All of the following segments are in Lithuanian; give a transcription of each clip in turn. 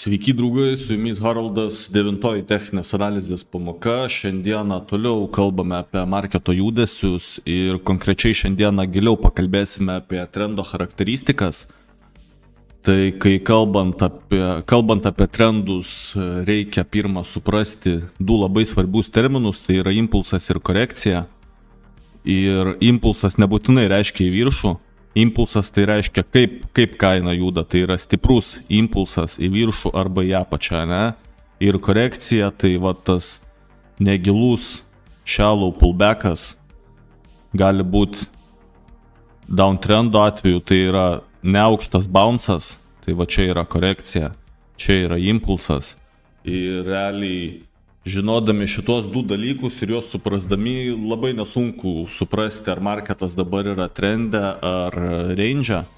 Sveiki draugai, su jumis Haroldas, 9 techninės analizės pamoka. Šiandieną toliau kalbame apie marketo judesius ir konkrečiai šiandieną giliau pakalbėsime apie trendo charakteristikas. Tai kai kalbant apie trendus, reikia pirmą suprasti du labai svarbius terminus, tai yra impulsas ir korekcija. Ir impulsas nebūtinai reiškia į viršų. Impulsas tai reiškia, kaip kaina juda, tai yra stiprus impulsas į viršų arba į apačią, ne? Ir korekcija tai va tas negilus shallow pullbackas gali būti downtrendo atveju, tai yra neaukštas bounce'as, tai va čia yra korekcija, čia yra impulsas. Ir realiai žinodami šitos du dalykus ir juos suprasdami, labai nesunku suprasti, ar marketas dabar yra trende ar range.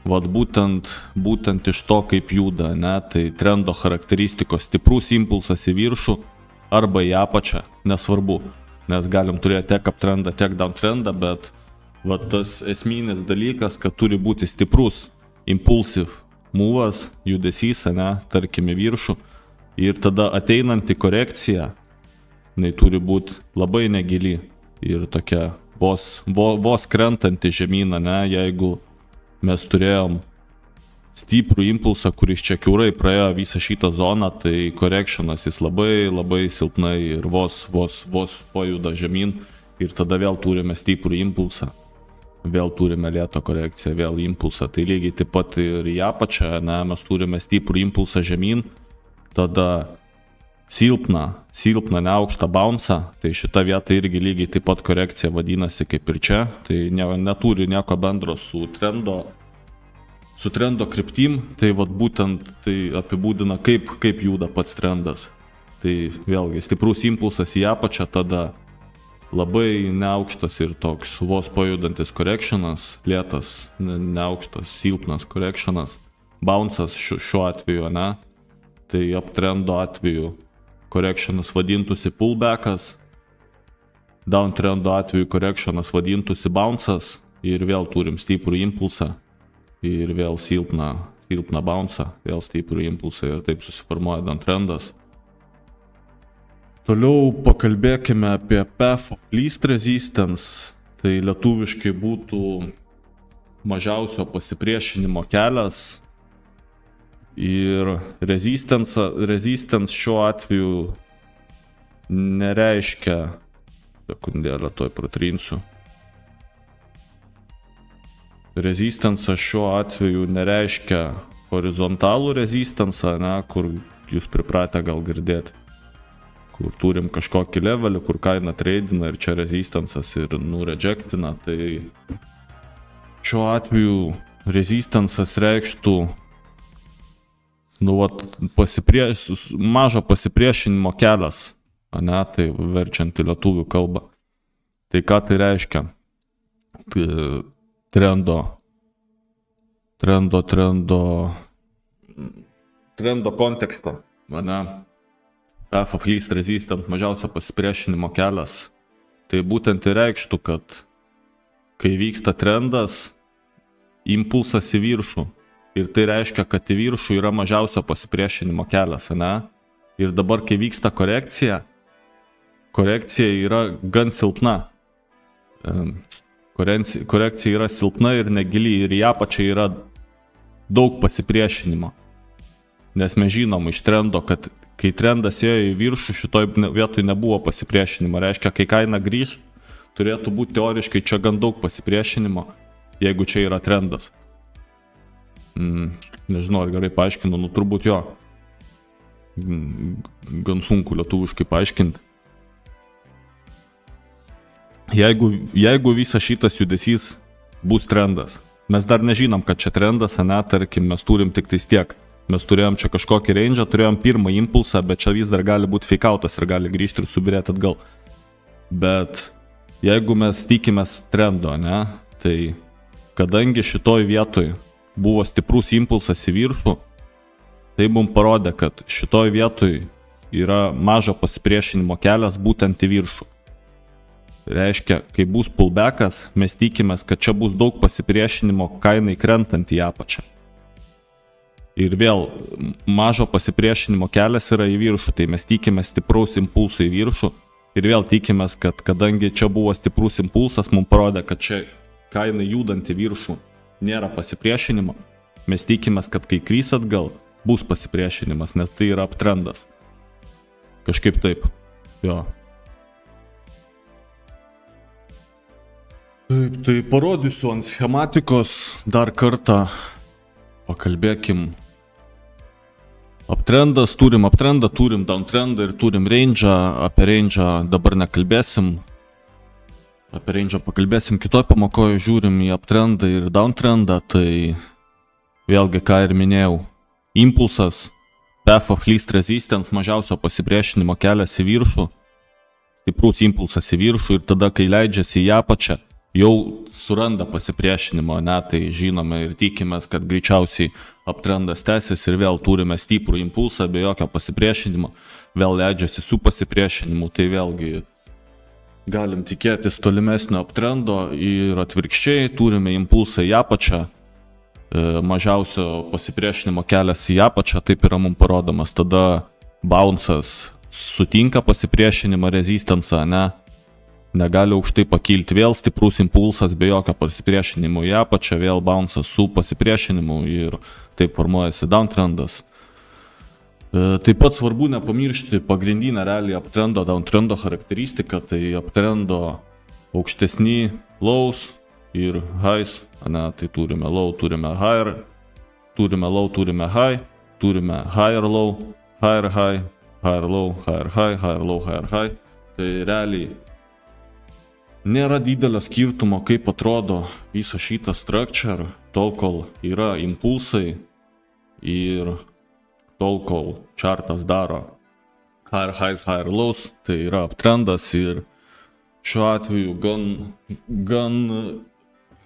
Vat būtent iš to, kaip juda, ne? Tai trendo charakteristikos stiprus impulsas į viršų arba į apačią, nesvarbu, nes galim turėti tiek uptrendą, tiek downtrendą, bet vat tas esminis dalykas, kad turi būti stiprus impulsive move'as, judesys, ne? Tarkim į viršų. Ir tada ateinanti korekcija, jinai turi būti labai negili ir tokia vos krentanti žemyną, ne? Jeigu mes turėjom stiprų impulsą, kuris čia kiaurai praėjo visą šitą zoną, tai correctionas jis labai silpnai ir vos pajuda žemyn ir tada vėl turime stiprų impulsą. Vėl turime lėtą korekciją, vėl impulsą. Tai lygiai taip pat ir į apačią, ne? Mes turime stiprų impulsą žemyn, tada silpną neaukštą bounce'ą, tai šita vieta irgi lygiai taip pat korekcija vadinasi kaip ir čia, tai neturi nieko bendro su trendo kryptim, tai vat būtent tai apibūdina kaip juda pats trendas. Tai vėlgi stiprus impulsas į apačią, tada labai neaukštas ir toks vos pajudantis correctionas, lėtas, neaukštas, silpnas correctionas, bounce'as šiuo atveju, ne? Tai uptrendo atveju correctionas vadintųsi pullbackas, downtrendo atveju correctionas vadintųsi bounce'as ir vėl turim stiprų impulsą ir vėl silpną bounce'ą, vėl stiprų impulsą ir taip susiformuoja downtrendas. Toliau pakalbėkime apie path of least resistance, tai lietuviškai būtų mažiausio pasipriešinimo kelias. Ir resistance šiuo atveju nereiškia, sekundėlę toj pratrinsiu. Resistance šiuo atveju nereiškia horizontalų resistance, ne, kur jūs pripratę gal girdėti, kur turim kažkokį levelį, kur kaina treidina ir čia resistance'as ir rejectina, tai šiuo atveju resistance'as reikštų mažo pasipriešinimo kelias, ne, tai verčiant į lietuvių kalbą. Tai ką tai reiškia? Trendo konteksto, ne, path of least resistance, mažiausio pasipriešinimo kelias. Tai būtent tai reikštų, kad kai vyksta trendas, impulsas į viršų. Ir tai reiškia, kad į viršų yra mažiausio pasipriešinimo kelias, ne? Ir dabar, kai vyksta korekcija yra gan silpna. Korekcija yra silpna ir negili ir į apačią yra daug pasipriešinimo. Nes mes žinom iš trendo, kad kai trendas ėjo į viršų, šitoj vietoj nebuvo pasipriešinimo. Reiškia, kai kaina grįž, turėtų būti teoriškai čia gan daug pasipriešinimo, jeigu čia yra trendas. Nežinau, ar gerai paaiškinu, turbūt jo. Gan sunku lietuviškai paaiškinti. Jeigu visas šitas judesys bus trendas, mes dar nežinom, kad čia trendas, ne, tarkim, mes turim tik tais tiek. Mes turėjom čia kažkokį range'ą, turėjom pirmą impulsą, bet čia vis dar gali būti fake'autas ir gali grįžti ir subirėti atgal. Bet jeigu mes tikimės trendo, ne, tai kadangi šitoj vietoj buvo stiprus impulsas į viršų, tai mums parodė, kad šitoj vietoj yra mažo pasipriešinimo kelias būtent į viršų. Reiškia, kai bus pullbackas, mes tikimės, kad čia bus daug pasipriešinimo kainai krentant į apačią. Ir vėl mažo pasipriešinimo kelias yra į viršų, tai mes tikimės stipraus impulso į viršų ir vėl tikimės, kad kadangi čia buvo stiprus impulsas, mums parodė, kad čia kaina judant į viršų nėra pasipriešinimo, mes tikimės, kad kai krys atgal, bus pasipriešinimas, nes tai yra uptrendas. Kažkaip taip, jo. Taip, tai parodysiu ant schematikos dar kartą, pakalbėkim. Uptrendas, turim uptrendą, turim downtrendą ir turim range'ą. Apie range'ą dabar nekalbėsim. Apie range'ą pakalbėsim kitoj pamokoje, žiūrim į uptrendą ir downtrendą, tai vėlgi, ką ir minėjau, impulsas, path of least resistance, mažiausio pasipriešinimo kelias į viršų, stiprus impulsas į viršų ir tada, kai leidžiasi į apačią, jau suranda pasipriešinimo, ne, tai žinome ir tikimės, kad greičiausiai uptrendas tęsis ir vėl turime stiprų impulsą, be jokio pasipriešinimo, vėl leidžiasi su pasipriešinimu, tai vėlgi galim tikėtis tolimesnio uptrendo ir atvirkščiai turime impulsą į apačią, mažiausio pasipriešinimo kelias į apačią, taip yra mums parodomas, tada bounce'as sutinka pasipriešinimą, rezistansą, ne, negali aukštai pakilti, vėl stiprus impulsas be jokio pasipriešinimo į apačią, vėl bounce'as su pasipriešinimu ir taip formuojasi downtrendas. Taip pat svarbu nepamiršti pagrindinę realiai uptrendo, downtrendo charakteristiką, tai uptrendo aukštesni lows ir highs, ne, tai turime low, turime higher, turime low, turime high, turime higher low, higher high, higher low, higher high, higher low, higher high, tai realiai nėra didelio skirtumo, kaip atrodo visą šitą structure, tol kol yra impulsai ir tol kol chartas daro higher highs, higher lows, tai yra uptrendas ir šiuo atveju gan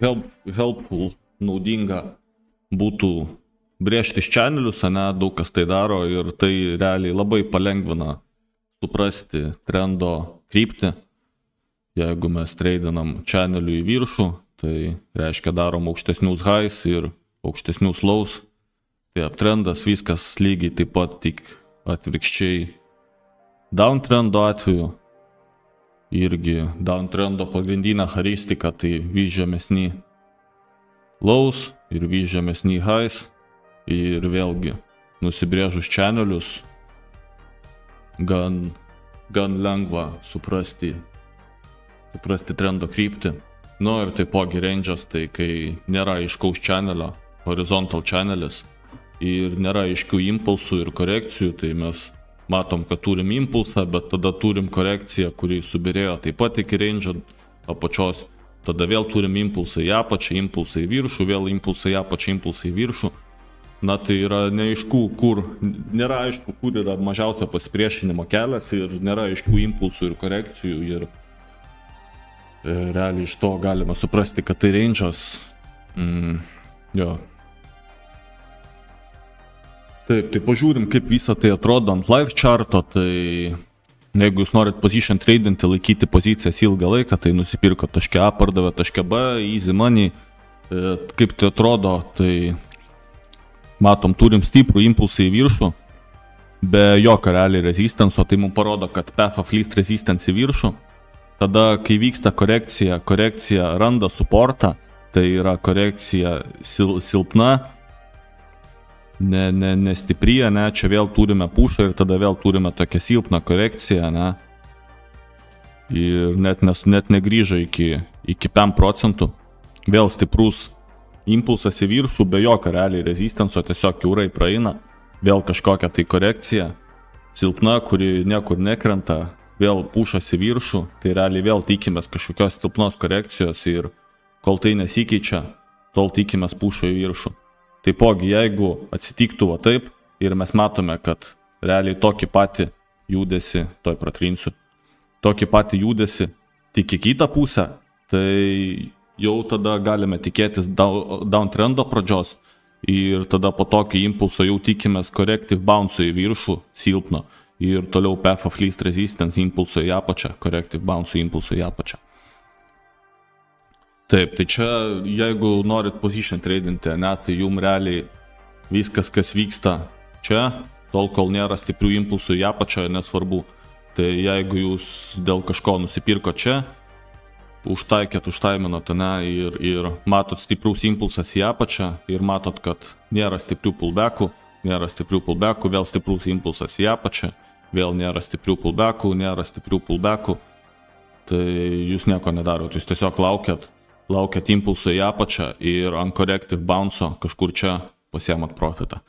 helpful, naudinga būtų brėžtis channelius, ne, daug kas tai daro ir tai realiai labai palengvina suprasti trendo kryptį. Jeigu mes treidinam channelių į viršų, tai reiškia darom aukštesnius highs ir aukštesnius lows. Tai uptrendas viskas lygiai taip pat tik atvirkščiai. Downtrendo atveju irgi downtrendo pagrindinė charakteristika tai vis žemesni lows ir vis žemesni highs ir vėlgi nusibrėžus channelius gan lengva suprasti trendo kryptį. Nu ir taipogi range'as, tai kai nėra aiškaus channelio, horizontal channelis ir nėra aiškių impulsų ir korekcijų, tai mes matom, kad turim impulsą, bet tada turim korekciją, kuri subirėjo taip pat iki range'o apačios, tada vėl turim impulsą į apačią, impulsą į viršų, vėl impulsą į apačią, impulsą į viršų. Na tai yra neaišku, nėra aišku, kur yra mažiausio pasipriešinimo kelias ir nėra aiškių impulsų ir korekcijų ir realiai iš to galima suprasti, kad tai range'as. Jo. Taip, tai pažiūrim, kaip visą tai atrodo ant live charto, tai jeigu jūs norit position tradinti, laikyti pozicijas ilgą laiką, tai nusipirko taške A, pardavė taške B, easy money. Kaip tai atrodo, tai matom, turim stiprų impulsą į viršų, be jokio realiai rezistanso, tai mums parodo, kad path of least resistance į viršų. Tada, kai vyksta korekcija randa suportą, tai yra korekcija silpna, nestipri, ne, čia vėl turime pušą ir tada vėl turime tokią silpną korekciją, ne, ir net negrįžo iki 5%, vėl stiprus impulsas į viršų, be jokio realiai rezistanso, tiesiog kiaurai praeina, vėl kažkokia tai korekcija, silpna, kuri niekur nekrenta, vėl pušas į viršų, tai realiai vėl tikimės kažkokios silpnos korekcijos ir kol tai nesikeičia, tol tikimės pušo į viršų. Taipogi, jeigu atsitiktų va taip ir mes matome, kad realiai tokį patį judesi, tokį patį judesi tik į kitą pusę, tai jau tada galime tikėtis downtrendo pradžios ir tada po tokio impulso jau tikimės corrective bounce į viršų silpno ir toliau path of least resistance impulso į apačią, corrective bounce impulso į apačią. Taip, tai čia jeigu norit position tradinti, ne, tai jums realiai viskas, kas vyksta čia, tol kol nėra stiprių impulsų į apačią, nesvarbu. Tai jeigu jūs dėl kažko nusipirko čia, užtaikėt, užtaiminot, ne, ir matot stiprus impulsas į apačią ir matot, kad nėra stiprių pullbackų, vėl stiprus impulsas į apačią, vėl nėra stiprių pullbackų, tai jūs nieko nedarot, jūs tiesiog laukiat impulso į apačią ir ant corrective bounce'o kažkur čia pasiemat profitą.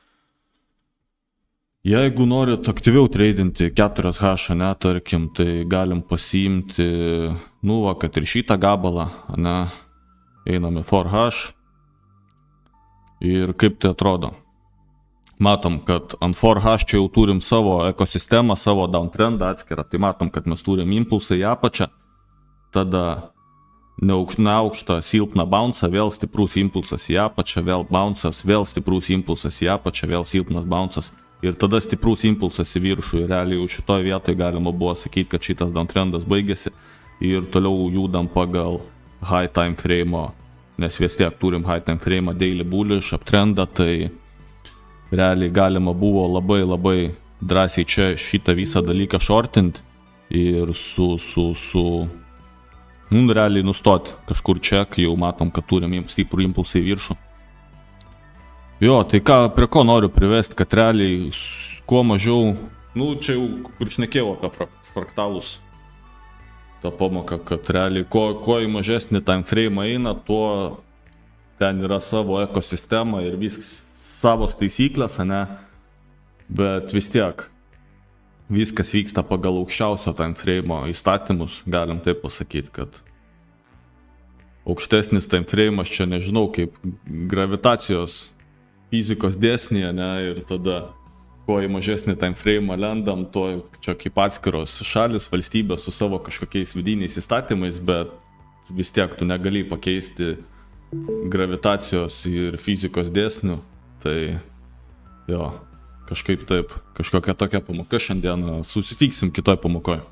Jeigu norit aktyviau tradinti 4H, ne, tarkim, tai galim pasiimti, kad ir šitą gabalą, ne, einame 4H ir kaip tai atrodo. Matom, kad ant 4H čia jau turim savo ekosistemą, savo downtrendą atskirą, tai matom, kad mes turim impulsą į apačią, tada neaukštą silpną bounce'ą, vėl stiprus impulsas į apačią, vėl bounce'as, vėl stiprus impulsas į apačią, vėl silpnas bounce'as. Ir tada stiprus impulsas į viršų ir realiai jau šitoje vietoje galima buvo sakyti, kad šitas downtrendas baigėsi ir toliau judam pagal high time frame'o, nes vis tiek turim high time frame'ą daily bullish uptrendą, tai realiai galima buvo labai drąsiai čia šitą visą dalyką shortint ir realiai nustoti kažkur čia, kai jau matom, kad turim stiprų impulsą į viršų. Jo, tai prie ko noriu privesti, kad realiai kuo mažiau, čia jau kur šnekėjau apie fraktalus, tą pamoką, kad realiai kuo į mažesnį time frame eina, tuo ten yra savo ekosistema ir savo taisyklės, ne, bet vis tiek viskas vyksta pagal aukščiausio time frame įstatymus, galim taip pasakyti, kad aukštesnis time frame'as čia nežinau, kaip gravitacijos fizikos dėsnėje, ne, ir tada kuo į mažesnį time frame lendam, tuo čia kaip atskiros šalis, valstybės su savo kažkokiais vidiniais įstatymais, bet vis tiek tu negali pakeisti gravitacijos ir fizikos dėsnių, tai jo, kažkaip taip, kažkokia tokia pamoka šiandien, susitiksim kitoj pamokoje.